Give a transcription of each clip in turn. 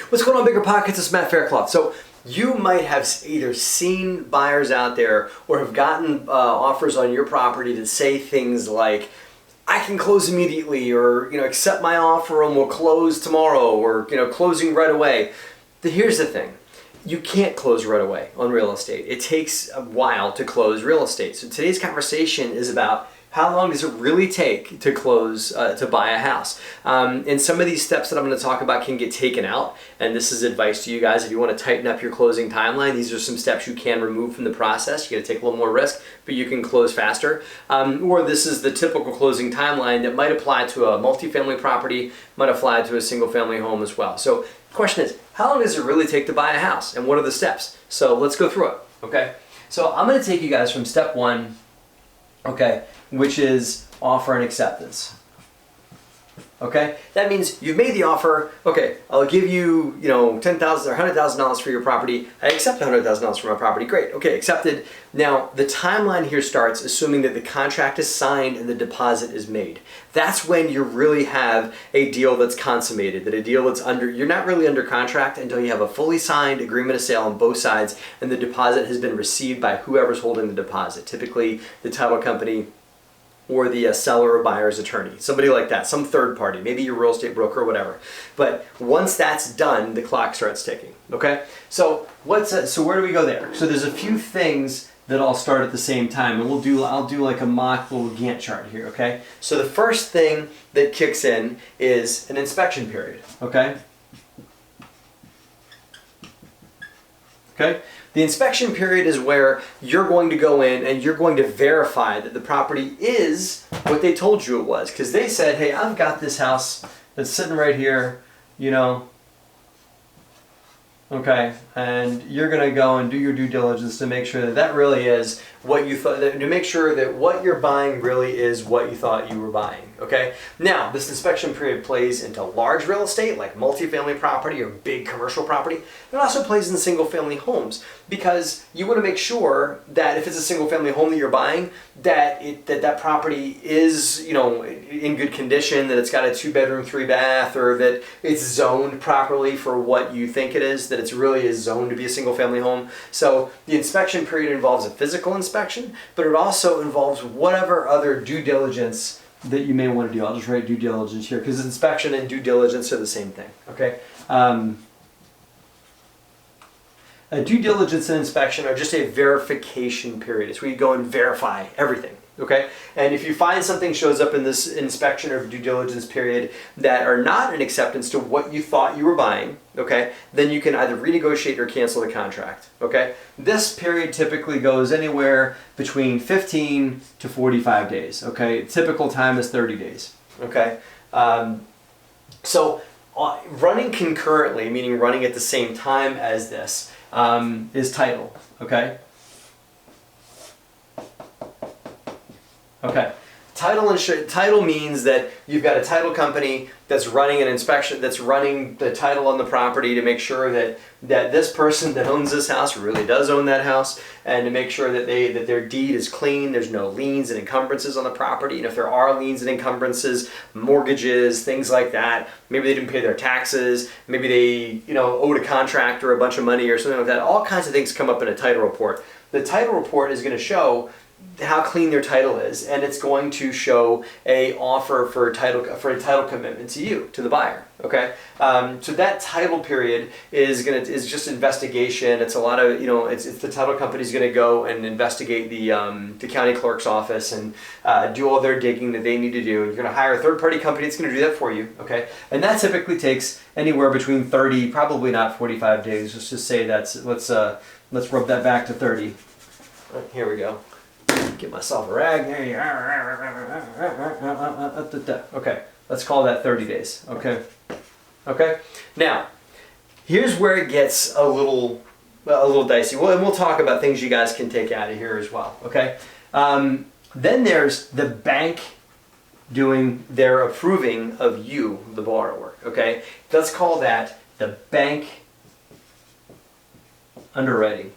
What's going on, Bigger Pockets? It's Matt Faircloth. So you might have either seen buyers out there or have gotten offers on your property that say things like, I can close immediately, or accept my offer and we'll close tomorrow, or closing right away. Here's the thing. You can't close right away on real estate. It takes a while to close real estate. So today's conversation is about how long does it really take to close, to buy a house? And some of these steps that I'm going to talk about can get taken out. And this is advice to you guys. If you want to tighten up your closing timeline, these are some steps you can remove from the process. You got to take a little more risk, but you can close faster. Or this is the typical closing timeline that might apply to a multifamily property, might apply to a single family home as well. So the question is, how long does it really take to buy a house? And what are the steps? So let's go through it, okay? So I'm going to take you guys from step one, okay, which is offer and acceptance. Okay, that means you've made the offer. Okay, I'll give you, $10,000 or $100,000 for your property. I accept $100,000 for my property. Great. Okay, accepted. Now the timeline here starts assuming that the contract is signed and the deposit is made. That's when you really have a deal that's consummated. That a deal that's you're not really under contract until you have a fully signed agreement of sale on both sides and the deposit has been received by whoever's holding the deposit. Typically, the title company, or the seller or buyer's attorney, somebody like that, some third party, maybe your real estate broker or whatever. But once that's done, the clock starts ticking, okay? So so where do we go there? So there's a few things that all start at the same time, and I'll do like a mock little Gantt chart here, okay? So the first thing that kicks in is an inspection period, okay? Okay? The inspection period is where you're going to go in and you're going to verify that the property is what they told you it was. Because they said, hey, I've got this house that's sitting right here, okay, and you're going to go and do your due diligence to make sure that that really is what you thought, to make sure that what you're buying really is what you thought you were buying, okay? Now, this inspection period plays into large real estate like multifamily property or big commercial property. It also plays in single family homes because you want to make sure that if it's a single family home that you're buying, that property is, in good condition, that it's got a 2-bedroom, 3-bath, or that it's zoned properly for what you think it is, that it's really is zoned to be a single family home. So the inspection period involves a physical inspection, but it also involves whatever other due diligence that you may want to do. I'll just write due diligence here because inspection and due diligence are the same thing, okay? A due diligence and inspection are just a verification period. It's where you go and verify everything, okay? And if you find something shows up in this inspection or due diligence period that are not an acceptance to what you thought you were buying, okay, then you can either renegotiate or cancel the contract, okay? This period typically goes anywhere between 15 to 45 days, okay? Typical time is 30 days, okay? So running concurrently, meaning running at the same time as this, is title, okay? Okay. Title means that you've got a title company that's running an inspection, that's running the title on the property to make sure that this person that owns this house really does own that house, and to make sure that their deed is clean, there's no liens and encumbrances on the property. And if there are liens and encumbrances, mortgages, things like that, maybe they didn't pay their taxes, maybe they owed a contractor a bunch of money or something like that. All kinds of things come up in a title report. The title report is going to show how clean their title is, and it's going to show a offer for a title commitment to you, to the buyer. Okay, so that title period is just investigation. It's a lot of it's the title company's going to go and investigate the county clerk's office and do all their digging that they need to do. And you're going to hire a third party company that's going to do that for you. Okay, and that typically takes anywhere between 30, probably not 45 days. Let's just say let's rub that back to 30. Here we go. Get myself a rag. Okay, let's call that 30 days. Okay. Okay. Now, here's where it gets a little dicey. Well, and we'll talk about things you guys can take out of here as well. Okay. Then there's the bank doing their approving of you, the borrower. Okay. Let's call that the bank underwriting.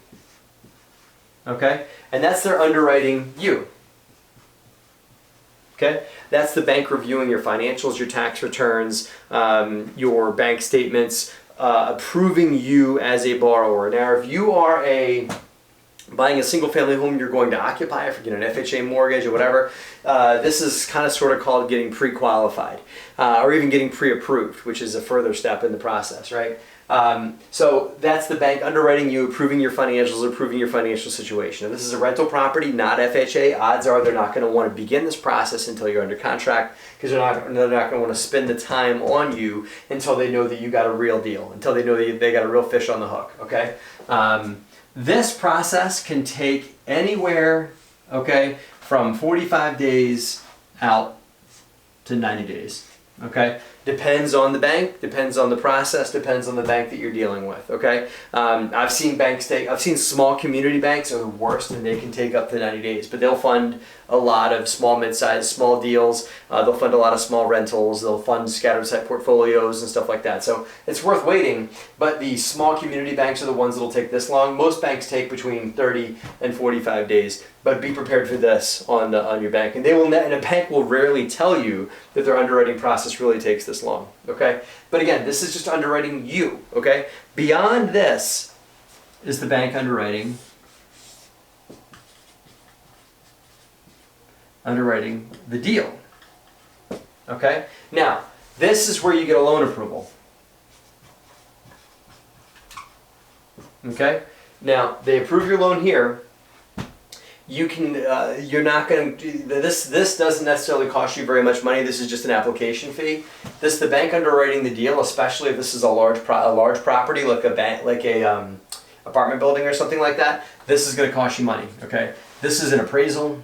Okay? And that's their underwriting you. Okay? That's the bank reviewing your financials, your tax returns, your bank statements, approving you as a borrower. Now, if you are buying a single family home you're going to occupy, if you're getting an FHA mortgage or whatever, this is kind of sort of called getting pre-qualified or even getting pre-approved, which is a further step in the process, right? So that's the bank underwriting you, approving your financials, approving your financial situation. If this is a rental property, not FHA, odds are they're not going to want to begin this process until you're under contract, because they're not going to want to spend the time on you until they know that you got a real deal, until they know that they got a real fish on the hook, okay? This process can take anywhere, okay, from 45 days out to 90 days, okay? Depends on the bank, depends on the process, depends on the bank that you're dealing with, okay? I've seen small community banks are the worst, and they can take up to 90 days, but they'll fund a lot of small, mid-sized, small deals. They'll fund a lot of small rentals. They'll fund scattered site portfolios and stuff like that. So it's worth waiting, but the small community banks are the ones that'll take this long. Most banks take between 30 and 45 days, but be prepared for this on your bank. And and a bank will rarely tell you that their underwriting process really takes this long, okay? But again, this is just underwriting you, okay? Beyond this is the bank underwriting the deal, okay? Now, this is where you get a loan approval, okay? Now, they approve your loan here. You can, you're not going to, this doesn't necessarily cost you very much money. This is just an application fee. The bank underwriting the deal, especially if this is a large property like a apartment building or something like that, this is going to cost you money, okay? This is an appraisal.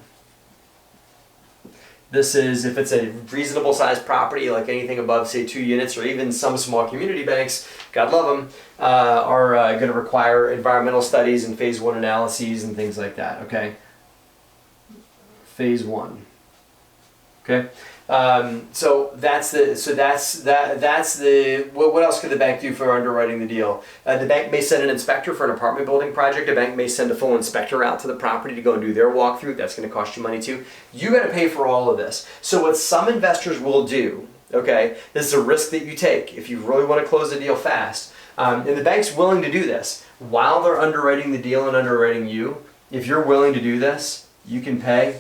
This is, if it's a reasonable sized property, like anything above, say, 2 units, or even some small community banks, God love them, are going to require environmental studies and phase 1 analyses and things like that, okay? Phase 1. Okay? So that's the what else could the bank do for underwriting the deal? The bank may send an inspector for an apartment building project. A bank may send a full inspector out to the property to go and do their walkthrough. That's going to cost you money too. You got to pay for all of this. So what some investors will do, okay, this is a risk that you take if you really want to close the deal fast, and the bank's willing to do this while they're underwriting the deal and underwriting you. If you're willing to do this, you can pay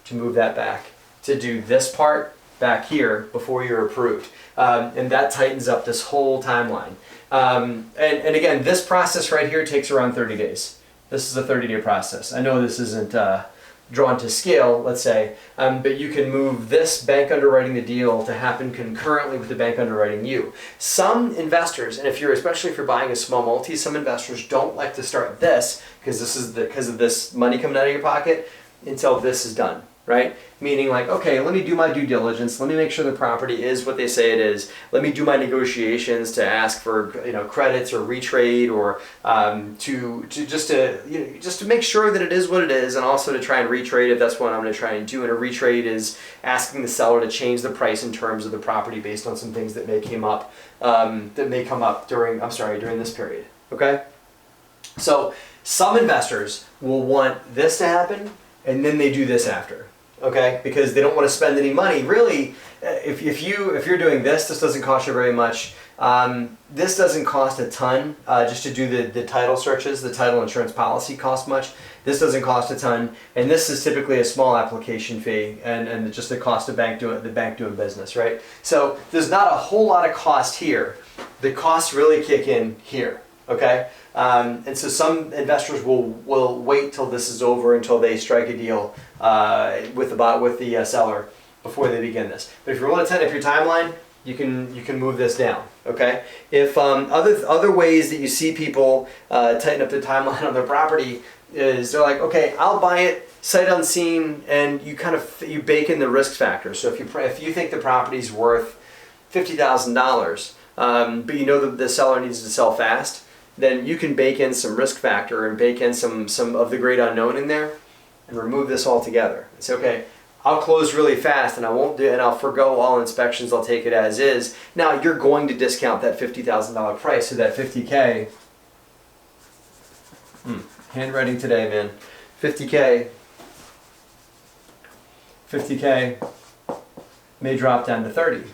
to move that back, to do this part back here before you're approved. And that tightens up this whole timeline. And again, this process right here takes around 30 days. This is a 30-day process. I know this isn't drawn to scale, let's say, but you can move this bank underwriting the deal to happen concurrently with the bank underwriting you. Some investors, and especially if you're buying a small multi, some investors don't like to start this because of this money coming out of your pocket until this is done. Right? Meaning like, okay, let me do my due diligence. Let me make sure the property is what they say it is. Let me do my negotiations to ask for, credits or retrade, or just to make sure that it is what it is, and also to try and retrade if that's what I'm going to try and do. And a retrade is asking the seller to change the price in terms of the property based on some things that may come up during this period. Okay? So some investors will want this to happen, and then they do this after. Okay, because they don't want to spend any money. Really, if you're doing this doesn't cost you very much. This doesn't cost a ton just to do the title searches. The title insurance policy costs much. This doesn't cost a ton, and this is typically a small application fee and just the cost of the bank doing business, right? So there's not a whole lot of cost here. The costs really kick in here. Okay, and so some investors will wait till this is over until they strike a deal with the seller before they begin this. But if you're willing to tighten up your timeline, you can move this down. Okay, if other ways that you see people tighten up the timeline on their property is they're like, okay, I'll buy it sight unseen, and you bake in the risk factor. So if you think the property's worth $50,000, but you know that the seller needs to sell fast, then you can bake in some risk factor and bake in some of the great unknown in there and remove this altogether. It's okay, I'll close really fast and I'll forgo all inspections, I'll take it as is. Now you're going to discount that $50,000 price, so that $50K, handwriting today, man, $50K may drop down to $30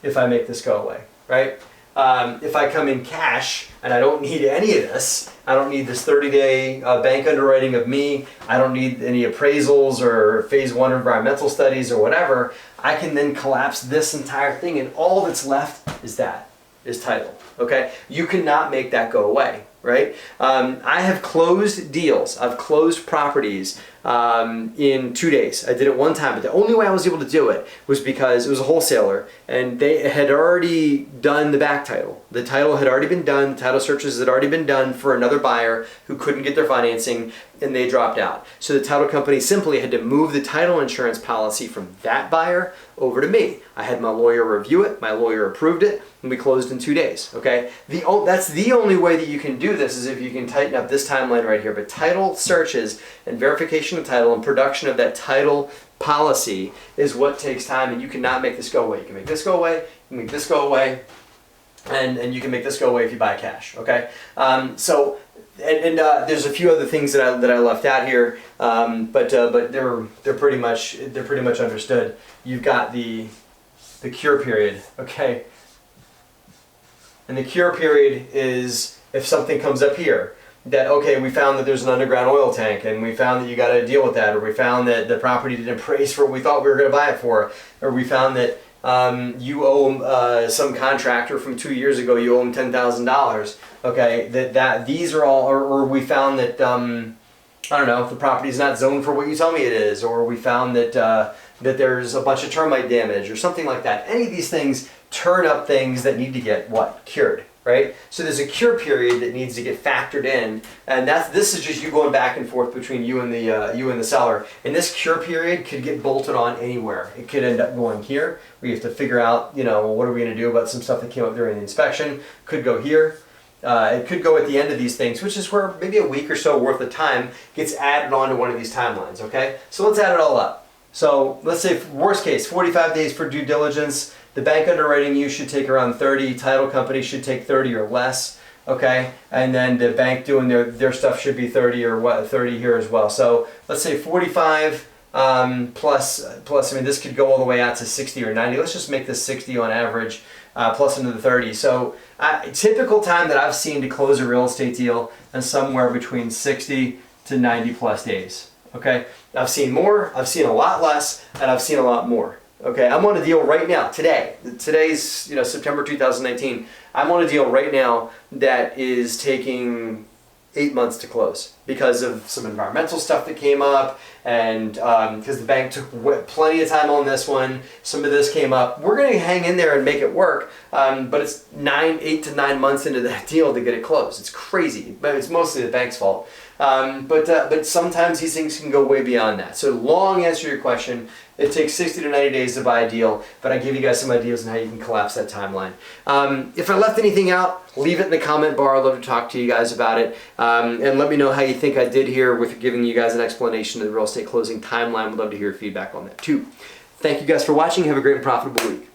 if I make this go away, right? If I come in cash and I don't need any of this, I don't need this 30-day bank underwriting of me, I don't need any appraisals or phase 1 environmental studies or whatever, I can then collapse this entire thing, and all that's left is title. Okay? You cannot make that go away, right? I have closed deals, I've closed properties in 2 days. I did it one time, but the only way I was able to do it was because it was a wholesaler and they had already done the back title. The title had already been done, the title searches had already been done for another buyer who couldn't get their financing, and they dropped out. So the title company simply had to move the title insurance policy from that buyer over to me. I had my lawyer review it, my lawyer approved it, and we closed in 2 days, okay? That's the only way that you can do this, is if you can tighten up this timeline right here. But title searches and verification of title and production of that title policy is what takes time, and you cannot make this go away. You can make this go away, you can make this go away, and you can make this go away if you buy cash, okay? There's a few other things that I left out here, but they're pretty much understood. You've got the cure period, okay? And the cure period is if something comes up here that, okay, we found that there's an underground oil tank, and we found that you got to deal with that, or we found that the property didn't appraise for what we thought we were going to buy it for, or we found that you owe some contractor from 2 years ago, you owe him $10,000. Okay, that these are all, or we found that I don't know, if the property is not zoned for what you tell me it is, or we found that that there's a bunch of termite damage or something like that. Any of these things turn up things that need to get cured, right? So there's a cure period that needs to get factored in, and this is just you going back and forth between you and the seller. And this cure period could get bolted on anywhere. It could end up going here, where you have to figure out, what are we going to do about some stuff that came up during the inspection. Could go here. It could go at the end of these things, which is where maybe a week or so worth of time gets added onto one of these timelines, okay? So let's add it all up. So let's say worst case, 45 days for due diligence. The bank underwriting you should take around 30. Title company should take 30 or less, okay? And then the bank doing their stuff should be 30 or 30 here as well. So let's say 45 plus, I mean, this could go all the way out to 60 or 90. Let's just make this 60 on average, plus into the 30. So typical time that I've seen to close a real estate deal is somewhere between 60 to 90 plus days. Okay, I've seen more, I've seen a lot less, and I've seen a lot more. Okay, I'm on a deal right now, today's September 2019. I'm on a deal right now that is taking 8 months to close because of some environmental stuff that came up, and because the bank took plenty of time on this one. Some of this came up. We're going to hang in there and make it work, but it's 8 to 9 months into that deal to get it closed. It's crazy, but it's mostly the bank's fault. But sometimes these things can go way beyond that. So long answer to your question, it takes 60 to 90 days to buy a deal, but I give you guys some ideas on how you can collapse that timeline. If I left anything out, leave it in the comment bar. I'd love to talk to you guys about it. And let me know how you think I did here with giving you guys an explanation of the real estate closing timeline. Would love to hear your feedback on that too. Thank you guys for watching. Have a great and profitable week.